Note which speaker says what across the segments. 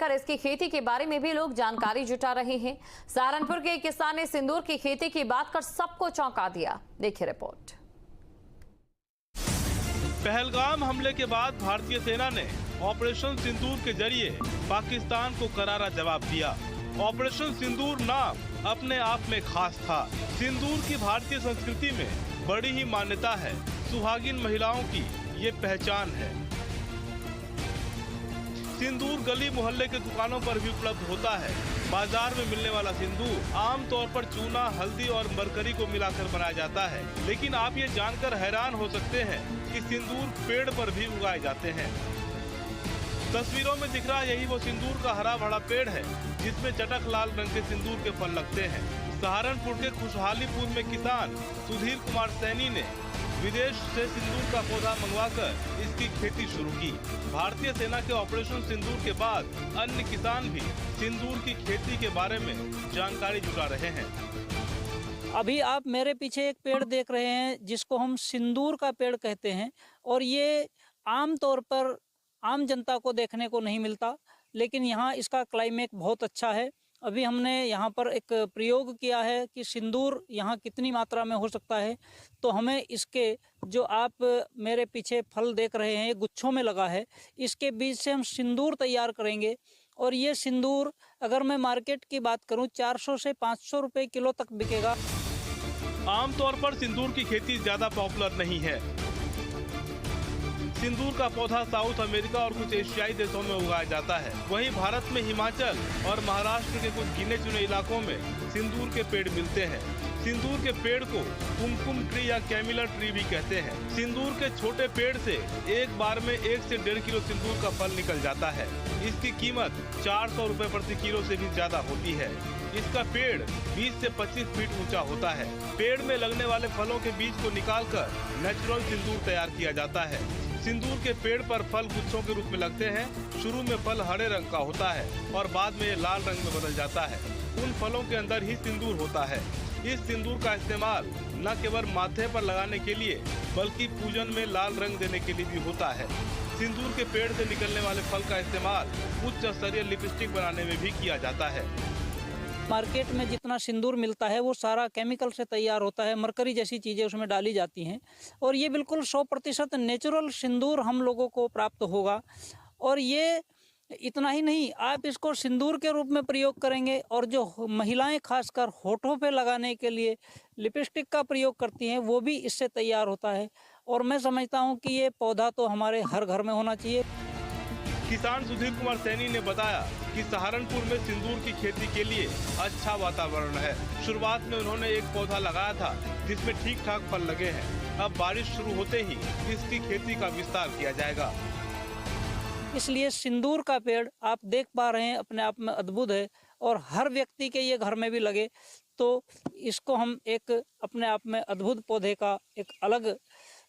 Speaker 1: देखकर इसकी खेती के बारे में भी लोग जानकारी जुटा रहे हैं। सहारनपुर के किसान ने सिंदूर की खेती की बात कर सबको चौंका दिया। देखिए रिपोर्ट।
Speaker 2: पहलगाम हमले के बाद भारतीय सेना ने ऑपरेशन सिंदूर के जरिए पाकिस्तान को करारा जवाब दिया। ऑपरेशन सिंदूर नाम अपने आप में खास था। सिंदूर की भारतीय संस्कृति में बड़ी ही मान्यता है। सुहागिन महिलाओं की ये पहचान है। सिंदूर गली मोहल्ले के दुकानों पर भी उपलब्ध होता है। बाजार में मिलने वाला सिंदूर आमतौर पर चूना, हल्दी और मरकरी को मिलाकर बनाया जाता है। लेकिन आप ये जानकर हैरान हो सकते हैं कि सिंदूर पेड़ पर भी उगाए जाते हैं। तस्वीरों में दिख रहा यही वो सिंदूर का हरा भरा पेड़ है जिसमें चटक लाल रंग के सिंदूर के फल लगते हैं। सहारनपुर के खुशहालीपुर में किसान सुधीर कुमार सैनी ने विदेश से सिंदूर का पौधा मंगवाकर इसकी खेती शुरू की। भारतीय सेना के ऑपरेशन सिंदूर के बाद अन्य किसान भी सिंदूर की खेती के बारे में जानकारी जुटा रहे हैं।
Speaker 3: अभी आप मेरे पीछे एक पेड़ देख रहे हैं जिसको हम सिंदूर का पेड़ कहते हैं, और ये आम तौर पर आम जनता को देखने को नहीं मिलता, लेकिन यहाँ इसका क्लाइमेट बहुत अच्छा है। अभी हमने यहाँ पर एक प्रयोग किया है कि सिंदूर यहाँ कितनी मात्रा में हो सकता है, तो हमें इसके जो आप मेरे पीछे फल देख रहे हैं ये गुच्छों में लगा है, इसके बीज से हम सिंदूर तैयार करेंगे। और ये सिंदूर अगर मैं मार्केट की बात करूँ 400 से 500 रुपये किलो तक बिकेगा।
Speaker 2: आमतौर पर सिंदूर की खेती ज्यादा पॉपुलर नहीं है। सिंदूर का पौधा साउथ अमेरिका और कुछ एशियाई देशों में उगाया जाता है। वहीं भारत में हिमाचल और महाराष्ट्र के कुछ गिने चुने इलाकों में सिंदूर के पेड़ मिलते हैं। सिंदूर के पेड़ को कुमकुम ट्री या कैमिलर ट्री भी कहते हैं। सिंदूर के छोटे पेड़ से एक बार में 1 से 1.5 किलो सिंदूर का फल निकल जाता है। इसकी कीमत 400 रुपए प्रति किलो से भी ज्यादा होती है। इसका पेड़ 20 से 25 फीट ऊंचा होता है। पेड़ में लगने वाले फलों के बीज को निकालकर नेचुरल सिंदूर तैयार किया जाता है। सिंदूर के पेड़ पर फल गुच्छों के रूप में लगते हैं। शुरू में फल हरे रंग का होता है और बाद में ये लाल रंग में बदल जाता है। उन फलों के अंदर ही सिंदूर होता है। इस सिंदूर का इस्तेमाल न केवल माथे पर लगाने के लिए बल्कि पूजन में लाल रंग देने के लिए भी होता है। सिंदूर के पेड़ से निकलने वाले फल का इस्तेमाल उच्च स्तरीय लिपस्टिक बनाने में भी किया जाता है।
Speaker 3: मार्केट में जितना सिंदूर मिलता है वो सारा केमिकल से तैयार होता है, मरकरी जैसी चीज़ें उसमें डाली जाती हैं, और ये बिल्कुल 100% नेचुरल सिंदूर हम लोगों को प्राप्त होगा। और ये इतना ही नहीं, आप इसको सिंदूर के रूप में प्रयोग करेंगे, और जो महिलाएं खासकर होठों पे लगाने के लिए लिपस्टिक का प्रयोग करती हैं वो भी इससे तैयार होता है। और मैं समझता हूँ कि ये पौधा तो हमारे हर घर में होना चाहिए।
Speaker 2: किसान सुधीर कुमार सैनी ने बताया कि सहारनपुर में सिंदूर की खेती के लिए अच्छा वातावरण है। शुरुआत में उन्होंने एक पौधा लगाया था जिसमें ठीक ठाक फल लगे हैं। अब बारिश शुरू होते ही इसकी खेती का विस्तार किया जाएगा।
Speaker 3: इसलिए सिंदूर का पेड़ आप देख पा रहे हैं अपने आप में अद्भुत है, और हर व्यक्ति के ये घर में भी लगे तो इसको हम एक अपने आप में अद्भुत पौधे का एक अलग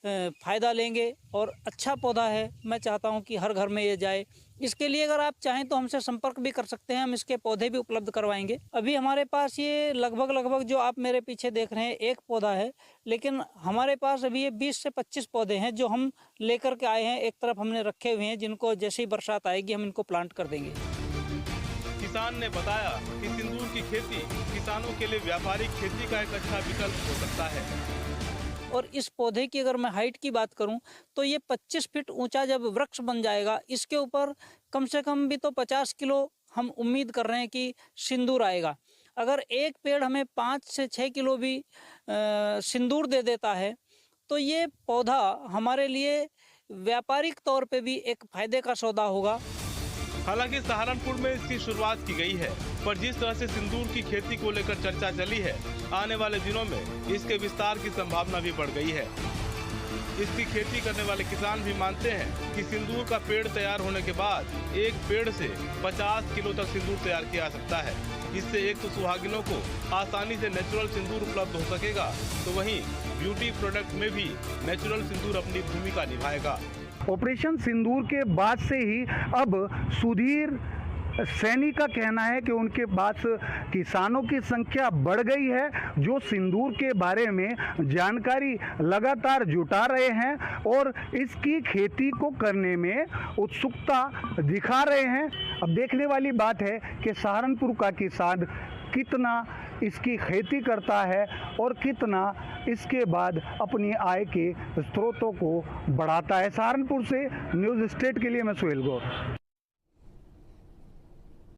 Speaker 3: फ़ायदा लेंगे, और अच्छा पौधा है। मैं चाहता हूं कि हर घर में ये जाए। इसके लिए अगर आप चाहें तो हमसे संपर्क भी कर सकते हैं, हम इसके पौधे भी उपलब्ध करवाएंगे। अभी हमारे पास ये लगभग जो आप मेरे पीछे देख रहे हैं एक पौधा है, लेकिन हमारे पास अभी ये 20 से 25 पौधे हैं जो हम लेकर के आए हैं। एक तरफ हमने रखे हुए हैं जिनको जैसे ही बरसात आएगी हम इनको प्लांट कर देंगे।
Speaker 2: किसान ने बताया कि सिंदूर की खेती किसानों के लिए व्यापारिक खेती का एक अच्छा विकल्प हो सकता है।
Speaker 3: और इस पौधे की अगर मैं हाइट की बात करूं तो ये 25 फीट ऊंचा जब वृक्ष बन जाएगा, इसके ऊपर कम से कम भी तो 50 किलो हम उम्मीद कर रहे हैं कि सिंदूर आएगा। अगर एक पेड़ हमें 5 से 6 किलो भी सिंदूर दे देता है तो ये पौधा हमारे लिए व्यापारिक तौर पे भी एक फायदे का सौदा होगा।
Speaker 2: हालांकि सहारनपुर में इसकी शुरुआत की गई है, पर जिस तरह से सिंदूर की खेती को लेकर चर्चा चली है, आने वाले दिनों में इसके विस्तार की संभावना भी बढ़ गई है। इसकी खेती करने वाले किसान भी मानते हैं कि सिंदूर का पेड़ तैयार होने के बाद एक पेड़ से 50 किलो तक सिंदूर तैयार किया जा सकता है। इससे एक तो सुहागिनों को आसानी से नेचुरल सिंदूर उपलब्ध हो सकेगा, तो वहीं ब्यूटी प्रोडक्ट में भी नेचुरल सिंदूर अपनी भूमिका निभाएगा।
Speaker 4: ऑपरेशन सिंदूर के बाद से ही अब सुधीर सैनी का कहना है कि उनके पास किसानों की संख्या बढ़ गई है, जो सिंदूर के बारे में जानकारी लगातार जुटा रहे हैं और इसकी खेती को करने में उत्सुकता दिखा रहे हैं। अब देखने वाली बात है कि सहारनपुर का किसान कितना इसकी खेती करता है और कितना इसके बाद अपनी आय के स्रोतों को बढ़ाता है। सहारनपुर से न्यूज़ स्टेट के लिए मैं सुहेल गौर।